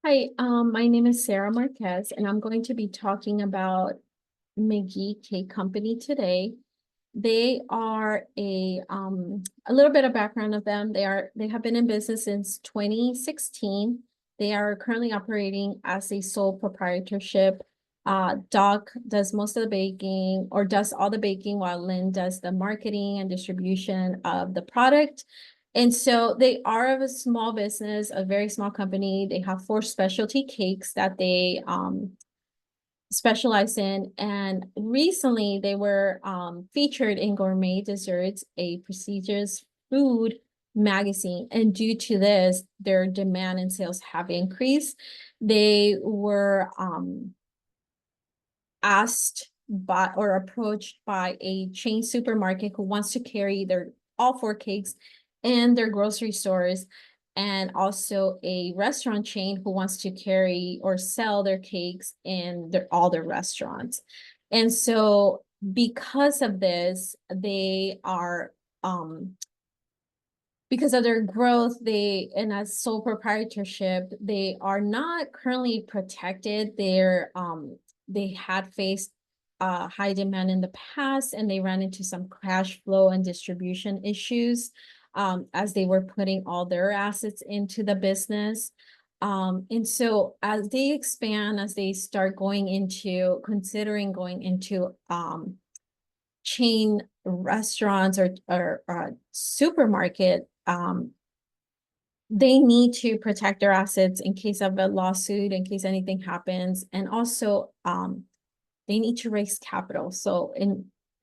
Hi, my name is Sarah Marquez, and I'm going to be talking about McGee Cake Company today. They are a little bit of background of them. They have been in business since 2016. They are currently operating as a sole proprietorship. Doc does most of the baking or does all the baking while Lynn does the marketing and distribution of the product. And so they are of a small business, a very small company. They have 4 specialty cakes that they specialize in. And recently they were featured in Gourmet Desserts, a prestigious food magazine. And due to this, their demand and sales have increased. They were asked by or approached by a chain supermarket who wants to carry their all 4 cakes in their grocery stores, and also a restaurant chain who wants to carry or sell their cakes in all their restaurants. And so because of this, they are because of their growth, they and as sole proprietorship, they are not currently protected. They had faced high demand in the past, and they ran into some cash flow and distribution issues as they were putting all their assets into the business. And so as they expand, as they start considering going into chain restaurants or supermarket, they need to protect their assets in case of a lawsuit, in case anything happens, and also they need to raise capital. So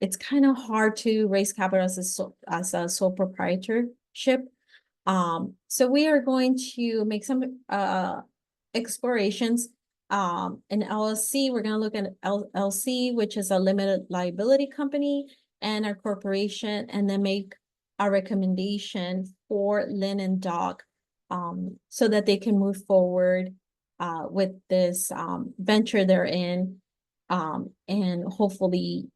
it's kind of hard to raise capital as a sole proprietorship. So we are going to make some explorations. An LLC, we're going to look at LLC, which is a limited liability company, and a corporation, and then make a recommendation for Lynn and Doc so that they can move forward with this venture they're in, and hopefully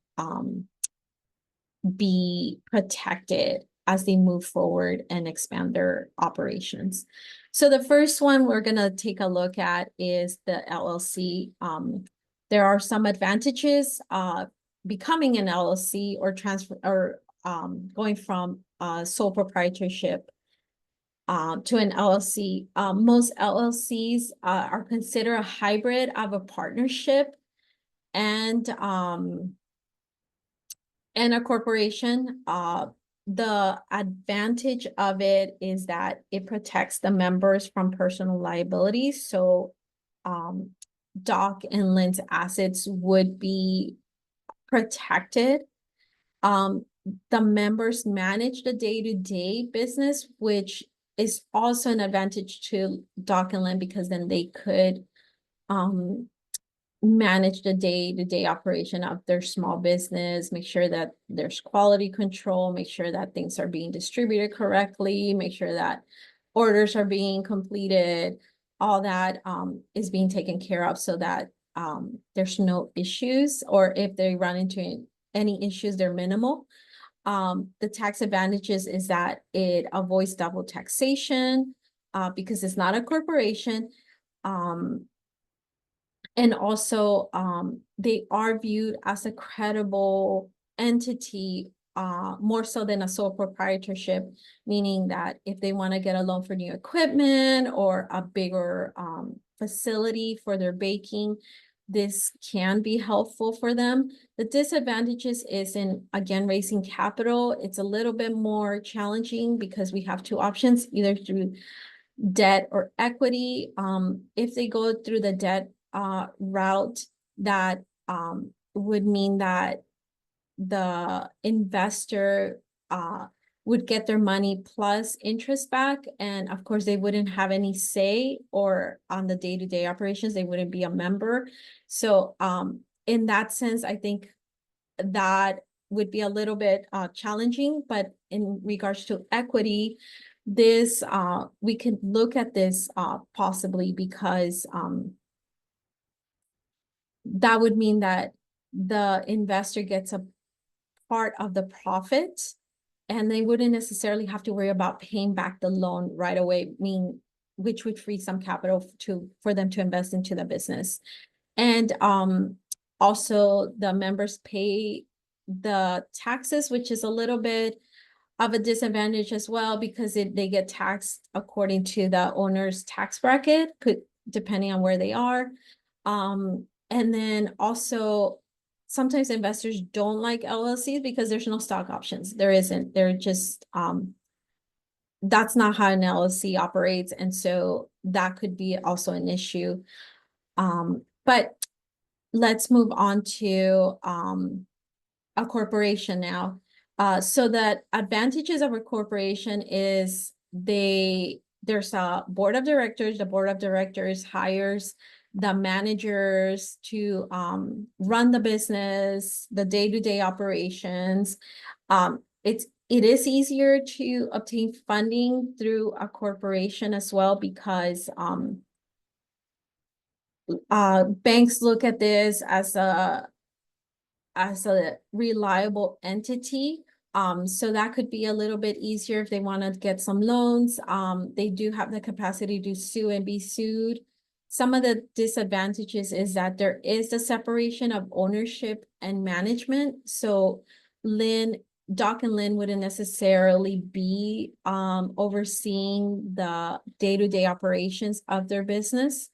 be protected as they move forward and expand their operations. So the first one we're going to take a look at is the LLC. There are some advantages becoming an LLC or transfer or going from sole proprietorship to an LLC. Most LLCs are considered a hybrid of a partnership and a corporation. The advantage of it is that it protects the members from personal liability. So Doc and Lynn's assets would be protected. The members manage the day-to-day business, which is also an advantage to Doc and Lynn, because then they could manage the day-to-day operation of their small business, make sure that there's quality control, make sure that things are being distributed correctly, make sure that orders are being completed, all that is being taken care of so that there's no issues, or if they run into any issues, they're minimal. The tax advantages is that it avoids double taxation because it's not a corporation. And also, they are viewed as a credible entity, more so than a sole proprietorship, meaning that if they want to get a loan for new equipment or a bigger facility for their baking, this can be helpful for them. The disadvantages is in, again, raising capital. It's a little bit more challenging because we have 2 options, either through debt or equity. If they go through the debt route, that would mean that the investor would get their money plus interest back, and of course they wouldn't have any say or on the day-to-day operations. They wouldn't be a member. So in that sense, I think that would be a little bit challenging. But in regards to equity, this we could look at this possibly, because that would mean that the investor gets a part of the profit, and they wouldn't necessarily have to worry about paying back the loan right away. which would free some capital for them to invest into the business. And also the members pay the taxes, which is a little bit of a disadvantage as well, because they get taxed according to the owner's tax bracket, depending on where they are. And then also sometimes investors don't like LLCs because there's no stock options. There isn't. They're just that's not how an LLC operates, and so that could be also an issue. But let's move on to a corporation now. So the advantages of a corporation is there's a board of directors. The board of directors hires the managers to run the business, the day-to-day operations. It is easier to obtain funding through a corporation as well, because banks look at this as a reliable entity. So that could be a little bit easier if they want to get some loans. They do have the capacity to sue and be sued. Some of the disadvantages is that there is the separation of ownership and management. So Doc and Lynn wouldn't necessarily be overseeing the day-to-day operations of their business.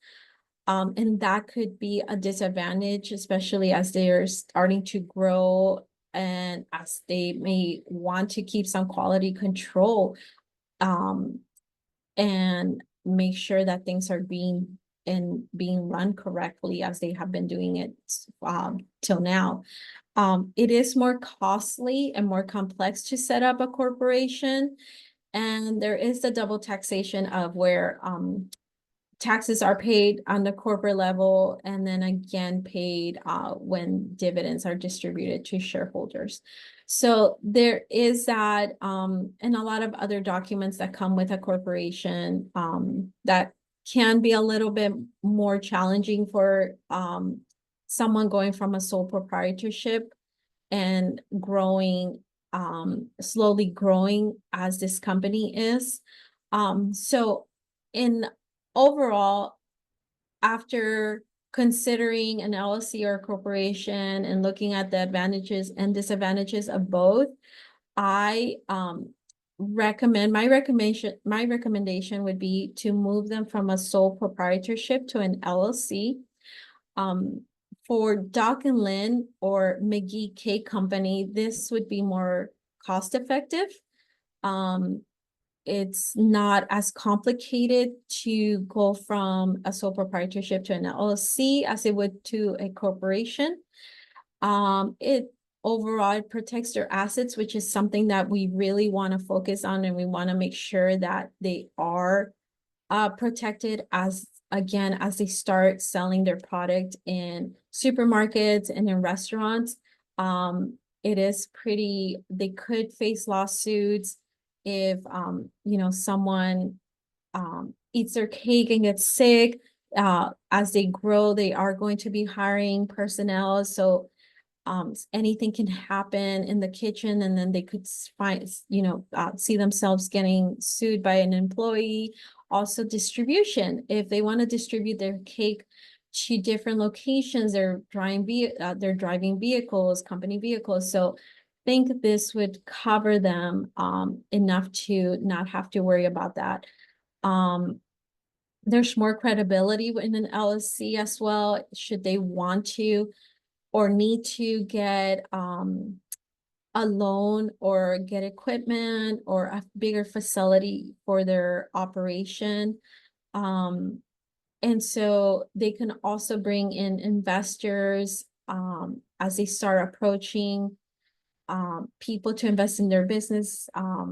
And that could be a disadvantage, especially as they're starting to grow and as they may want to keep some quality control, and make sure that things are being run correctly as they have been doing it till now. It is more costly and more complex to set up a corporation, and there is the double taxation of where taxes are paid on the corporate level and then again paid when dividends are distributed to shareholders. So there is that, and a lot of other documents that come with a corporation that can be a little bit more challenging for someone going from a sole proprietorship and growing, slowly growing as this company is. So in overall, after considering an LLC or a corporation and looking at the advantages and disadvantages of both, I recommend my recommendation would be to move them from a sole proprietorship to an LLC. For Doc and Lynn or McGee K Company, this would be more cost effective. It's not as complicated to go from a sole proprietorship to an LLC as it would to a corporation. It overall it protects their assets, which is something that we really want to focus on, and we want to make sure that they are protected as they start selling their product in supermarkets and in restaurants. It is they could face lawsuits if someone eats their cake and gets sick. As they grow, they are going to be hiring personnel, so anything can happen in the kitchen, and then they could see themselves getting sued by an employee. Also distribution, if they want to distribute their cake to different locations, they're driving vehicles, company vehicles, so think this would cover them enough to not have to worry about that. There's more credibility in an LLC as well, should they want to or need to get a loan or get equipment or a bigger facility for their operation. And so they can also bring in investors as they start approaching people to invest in their business. I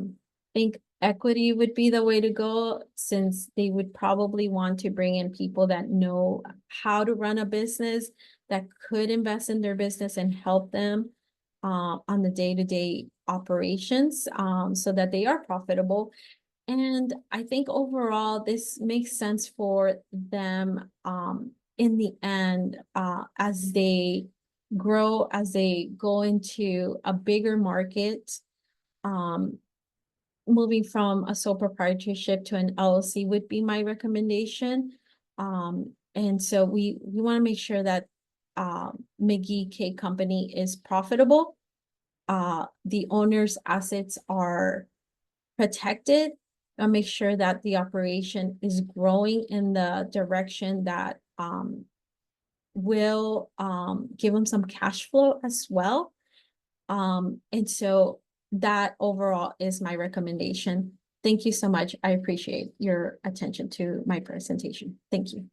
think equity would be the way to go, since they would probably want to bring in people that know how to run a business, that could invest in their business and help them on the day-to-day operations, so that they are profitable. And I think overall, this makes sense for them in the end, as they grow, as they go into a bigger market, moving from a sole proprietorship to an LLC would be my recommendation. And so we want to make sure that McGee Cake Company is profitable. The owner's assets are protected, and make sure that the operation is growing in the direction that will give them some cash flow as well. And so that overall is my recommendation. Thank you so much. I appreciate your attention to my presentation. Thank you.